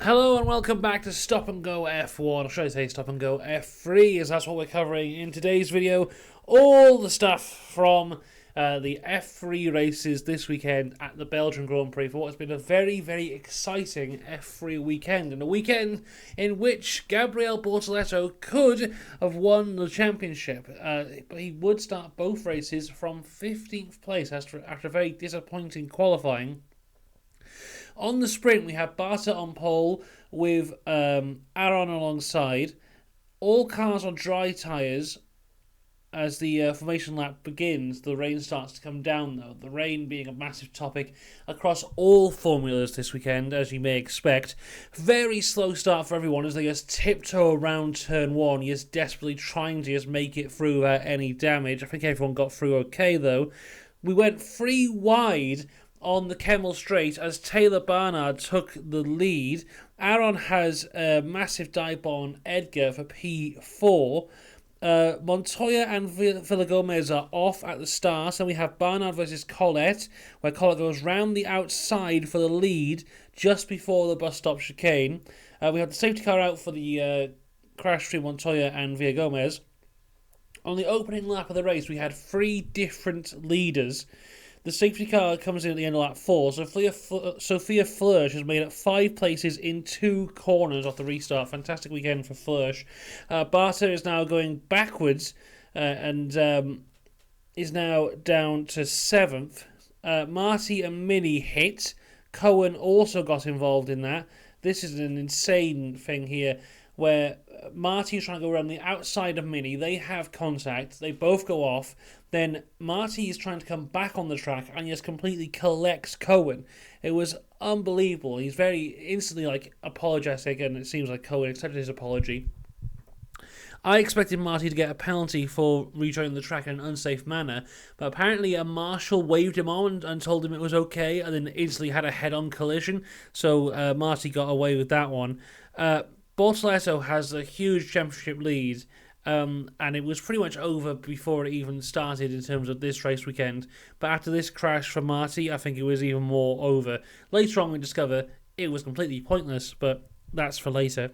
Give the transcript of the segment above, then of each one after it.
Hello and welcome back to Stop and Go F1, or should I say Stop and Go F3, as that's what we're covering in today's video. All the stuff from the F3 races this weekend at the Belgian Grand Prix for what has been a very, very exciting F3 weekend, and a weekend in which Gabriel Bortoleto could have won the championship, but he would start both races from 15th place after very disappointing qualifying. On the sprint, we have Barta on pole with Aaron alongside. All cars on dry tyres. As the formation lap begins, the rain starts to come down, though. The rain being a massive topic across all formulas this weekend, as you may expect. Very slow start for everyone as they just tiptoe around turn one, just desperately trying to just make it through without any damage. I think everyone got through okay, though. We went 3 wide on the Kemmel Straight as Taylor Barnard took the lead. Aaron has a massive dive on Edgar for P4. Montoya and Villagomez are off at the start, and we have Barnard versus Collette, where Collette goes round the outside for the lead just before the bus stop chicane. We have the safety car out for the crash between Montoya and Villagomez. On the opening lap of the race, we had 3 different leaders. The safety car comes in at the end of lap 4, so Sophia Floersch has made up 5 places in 2 corners off the restart. Fantastic weekend for Floersch. Barta is now going backwards and is now down to 7th. Marty and Minnie hit. Cohen also got involved in that. This is an insane thing here, where Marty is trying to go around the outside of Minnie. They have contact. They both go off. Then Marty is trying to come back on the track and just completely collects Cohen. It was unbelievable. He's very instantly apologetic, and it seems like Cohen accepted his apology. I expected Marty to get a penalty for rejoining the track in an unsafe manner, but apparently a marshal waved him on and told him it was okay, and then instantly had a head-on collision, so Marty got away with that one. Bortoleto has a huge championship lead, and it was pretty much over before it even started in terms of this race weekend. But after this crash for Marty, I think it was even more over. Later on we discover it was completely pointless, but that's for later.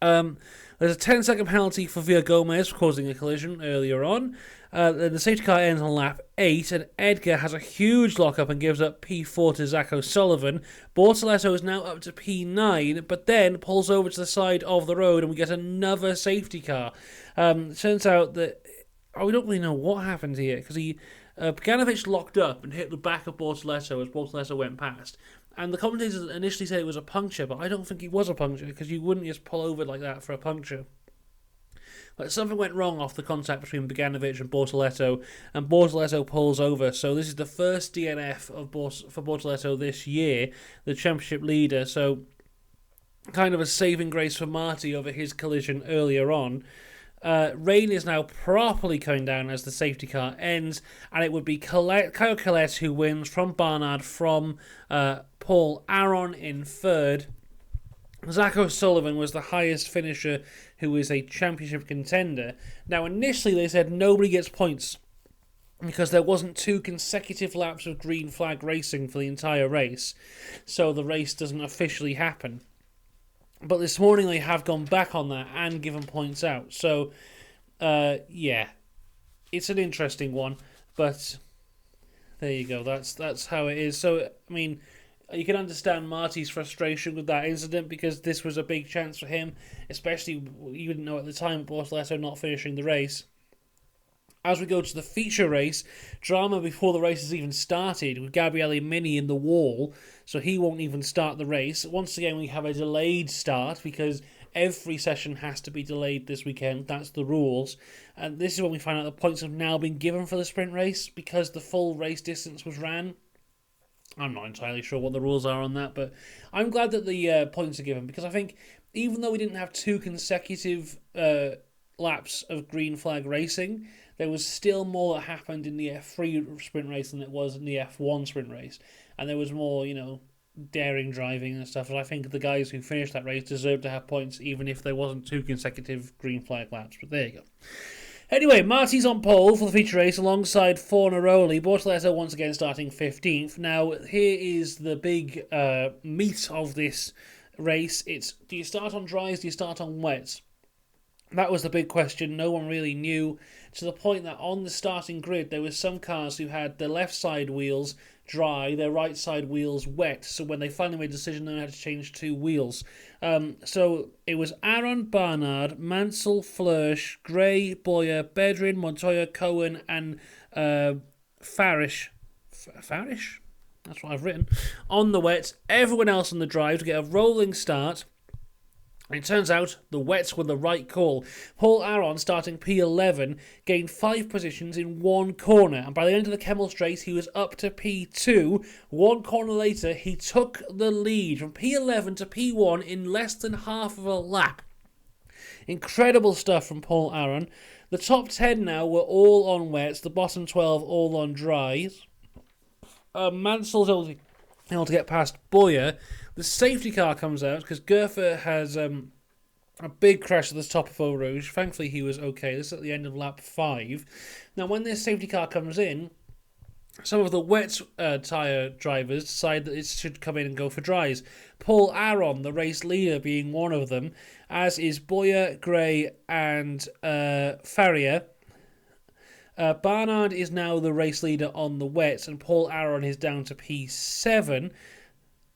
There's a 10-second penalty for Villagomez for causing a collision earlier on. Then the safety car ends on lap 8, and Edgar has a huge lockup and gives up P4 to Zach O'Sullivan. Bortoleto is now up to P9, but then pulls over to the side of the road, and we get another safety car. Turns out that we don't really know what happened here, because Bogdanovic locked up and hit the back of Bortoleto as Bortoleto went past. And the commentators initially said it was a puncture, but I don't think it was a puncture, because you wouldn't just pull over like that for a puncture. But something went wrong off the contact between Bogdanovic and Bortoleto pulls over. So this is the first DNF for Bortoleto this year, the championship leader. So kind of a saving grace for Marty over his collision earlier on. Rain is now properly coming down as the safety car ends, and it would be Kyle Collette who wins from Barnard from Paul Aaron in 3rd. Zach O'Sullivan was the highest finisher who is a championship contender. Now initially they said nobody gets points because there wasn't 2 consecutive laps of green flag racing for the entire race, so the race doesn't officially happen. But this morning they have gone back on that and given points out. So, yeah, it's an interesting one. But there you go. That's how it is. So, I mean, you can understand Marty's frustration with that incident because this was a big chance for him, especially you didn't know at the time Bortoleto not finishing the race. As we go to the feature race, drama before the race has even started with Gabriele Mini in the wall, so he won't even start the race. Once again, we have a delayed start because every session has to be delayed this weekend. That's the rules. And this is when we find out the points have now been given for the sprint race because the full race distance was ran. I'm not entirely sure what the rules are on that, but I'm glad that the points are given because I think even though we didn't have 2 consecutive laps of green flag racing, there was still more that happened in the F3 sprint race than it was in the F1 sprint race. And there was more, daring driving and stuff. And I think the guys who finished that race deserved to have points even if there wasn't 2 consecutive green flag laps. But there you go. Anyway, Marty's on pole for the feature race alongside Fornaroli. Bortoleto once again starting 15th. Now, here is the big meat of this race, it's do you start on dries, do you start on wets? That was the big question. No one really knew, to the point that on the starting grid there was some cars who had their left side wheels dry, their right side wheels wet. So when they finally made a decision, they had to change 2 wheels. So it was Aaron, Barnard, Mansell, Floersch, Gray, Boyer, Bedrin, Montoya, Cohen, and Farish. Farish? That's what I've written. On the wets, everyone else on the drive to get a rolling start. It turns out the wets were the right call. Paul Aron, starting P11, gained 5 positions in 1 corner, and by the end of the Kemmel Straight he was up to P2. 1 corner later he took the lead from P11 to P1 in less than half of a lap. Incredible stuff from Paul Aron. The top 10 now were all on wets, the bottom 12 all on dries. Mansell's able to get past Boyer. The safety car comes out because Gerfer has a big crash at the top of Eau Rouge. Thankfully, he was okay. This is at the end of lap 5. Now, when this safety car comes in, some of the wet tyre drivers decide that it should come in and go for dries. Paul Aron, the race leader, being one of them, as is Boyer, Gray, and Farrier. Barnard is now the race leader on the wets, and Paul Aron is down to P7.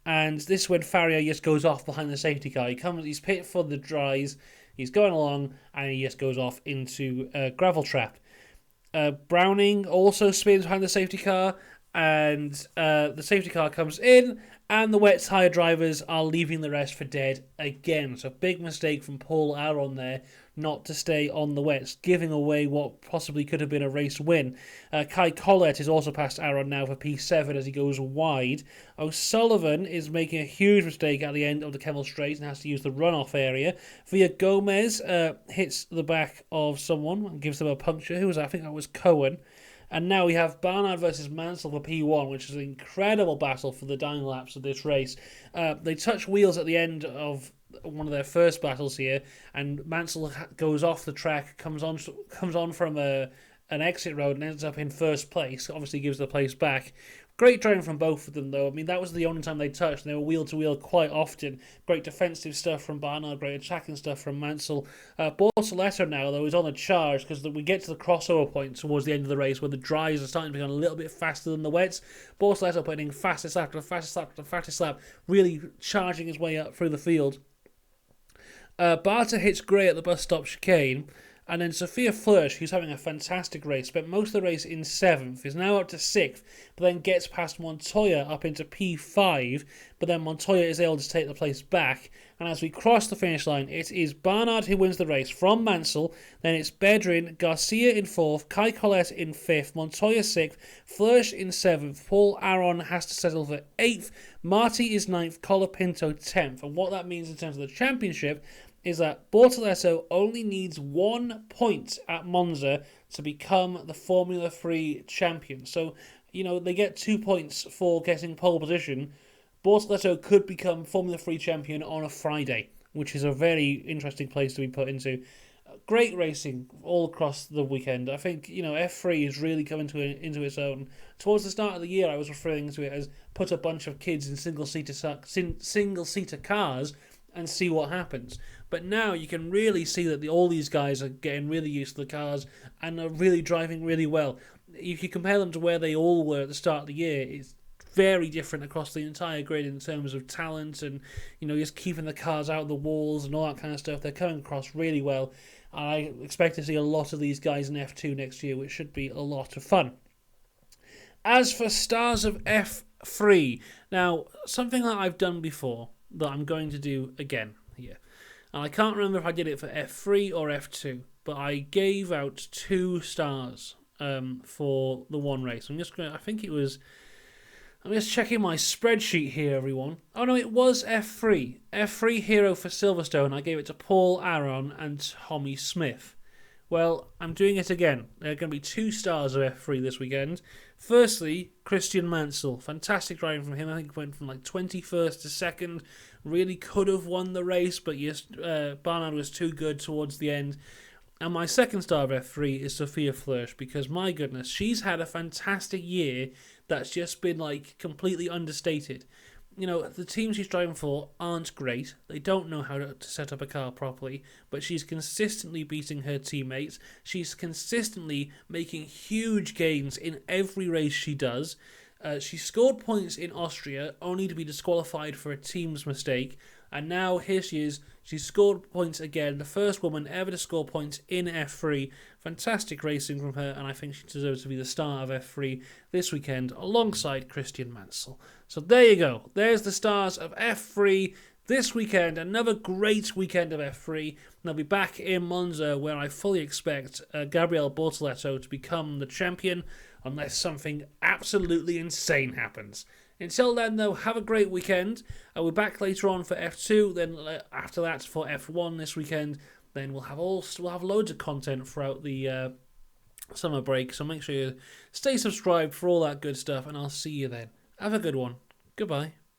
And this is when Farrier just goes off behind the safety car. He's pit for the dries, he's going along, and he just goes off into a gravel trap. Browning also spins behind the safety car, and the safety car comes in, and the wet tyre drivers are leaving the rest for dead again. So big mistake from Paul Aron there, not to stay on the wets, giving away what possibly could have been a race win. Kai Collett is also past Aron now for P7 as he goes wide. O'Sullivan is making a huge mistake at the end of the Kemmel Straight and has to use the runoff area. Villa Gomez hits the back of someone and gives them a puncture. Who was that? I think that was Cohen. And now we have Barnard versus Mansell for P1, which is an incredible battle for the dying laps of this race. They touch wheels at the end of one of their first battles here, and Mansell goes off the track, comes on from an exit road and ends up in first place. Obviously gives the place back. Great driving from both of them, though. I mean, that was the only time they touched, and they were wheel-to-wheel quite often. Great defensive stuff from Barnard, great attacking stuff from Mansell. Bortoleto now, though, is on a charge, because we get to the crossover point towards the end of the race, where the dries are starting to become a little bit faster than the wets. Bortoleto putting fastest lap to fastest lap to fastest lap, really charging his way up through the field. Barter hits Gray at the bus stop chicane, and then Sophia Floersch, who's having a fantastic race, spent most of the race in 7th, is now up to 6th, but then gets past Montoya up into P5, but then Montoya is able to take the place back, and as we cross the finish line, it is Barnard who wins the race from Mansell, then it's Bedrin, Garcia in 4th, Kai Collett in 5th, Montoya 6th, Floersch in 7th, Paul Aron has to settle for 8th, Marti is 9th, Colapinto 10th, and what that means in terms of the championship is that Bortoleto only needs 1 point at Monza to become the Formula 3 champion. So, they get 2 points for getting pole position. Bortoleto could become Formula 3 champion on a Friday, which is a very interesting place to be put into. Great racing all across the weekend. I think, F3 is really coming into its own. Towards the start of the year, I was referring to it as put a bunch of kids in single-seater cars and see what happens. But now you can really see that all these guys are getting really used to the cars and are really driving really well. If you compare them to where they all were at the start of the year, it's very different across the entire grid in terms of talent and, just keeping the cars out of the walls and all that kind of stuff. They're coming across really well. I expect to see a lot of these guys in F2 next year, which should be a lot of fun. As for stars of F3, now, something that I've done before that I'm going to do again here. And I can't remember if I did it for F3 or F2, but I gave out 2 stars for the one race. I'm just checking my spreadsheet here, everyone. Oh no, it was F3. F3 hero for Silverstone. I gave it to Paul Aron and Tommy Smith. Well, I'm doing it again. There are going to be 2 stars of F3 this weekend. Firstly, Christian Mansell. Fantastic driving from him. I think he went from 21st to 2nd. Really could have won the race, but yes, Barnard was too good towards the end. And my second star of F3 is Sophia Floersch, because my goodness, she's had a fantastic year that's just been completely understated. the teams she's driving for aren't great. They don't know how to set up a car properly, but she's consistently beating her teammates. She's consistently making huge gains in every race she does. She scored points in Austria, only to be disqualified for a team's mistake. And now here she is. She scored points again, the first woman ever to score points in F3. Fantastic racing from her, and I think she deserves to be the star of F3 this weekend alongside Christian Mansell. So there you go. There's the stars of F3 this weekend. Another great weekend of F3. And I'll be back in Monza, where I fully expect Gabriele Bortoleto to become the champion, unless something absolutely insane happens. Until then, though, have a great weekend. We're back later on for F2, then after that for F1 this weekend. Then we'll have loads of content throughout the summer break. So make sure you stay subscribed for all that good stuff, and I'll see you then. Have a good one. Goodbye.